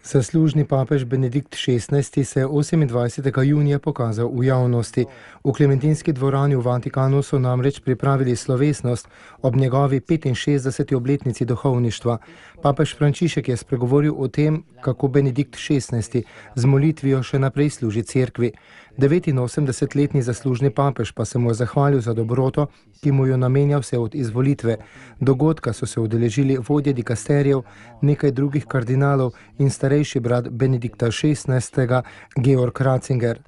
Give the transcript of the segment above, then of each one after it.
Zaslužni papež Benedikt XVI se je 28. junija pokazal v javnosti. V Klementinski dvorani v Vatikanu so namreč pripravili slovesnost ob njegovi 65. obletnici duhovništva. Papež Frančišek je spregovoril o tem, kako Benedikt XVI z molitvijo še naprej služi cerkvi. 89-letni zaslužni papež pa se mu je zahvalil za dobroto, ki mu jo namenja vse od izvolitve. Dogodka so se udeležili vodje dikasterijev, nekaj drugih kardinalov in starejši brat Benedikta XVI. Georg Ratzinger.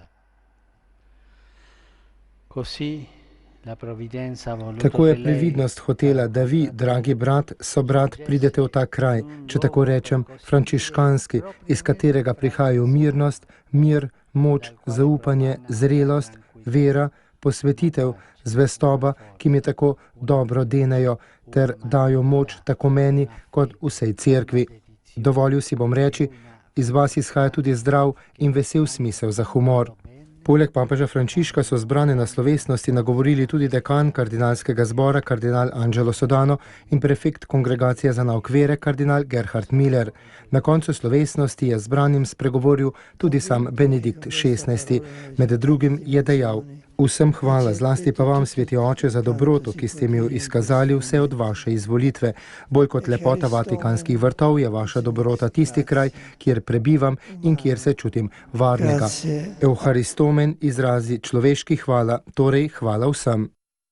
Tako je previdnost hotela, da vi, dragi brat, sobrat, pridete v ta kraj, če tako rečem, frančiškanski, iz katerega prihajajo mirnost, mir, moč, zaupanje, zrelost, vera, posvetitev, zvestoba, ki mi tako dobro denejo, ter dajo moč tako meni kot vsej cerkvi. Dovolil si bom reči, iz vas izhaja tudi zdrav in vesel smisel za humor. Poleg papeža Frančiška so zbrane na slovesnosti nagovorili tudi dekan kardinalskega zbora, kardinal Angelo Sodano in prefekt kongregacije za nauk vere, kardinal Gerhard Miller. Na koncu slovesnosti je zbranim spregovoril tudi sam Benedikt XVI. Med drugim je dejal: vsem hvala, zlasti pa vam, sveti oče, za dobroto, ki ste mi jo izkazali vse od vaše izvolitve. Bolj kot lepota vatikanskih vrtov je vaša dobrota tisti kraj, kjer prebivam in kjer se čutim varnega. Evharistomen izrazi človeški hvala, torej hvala vsem.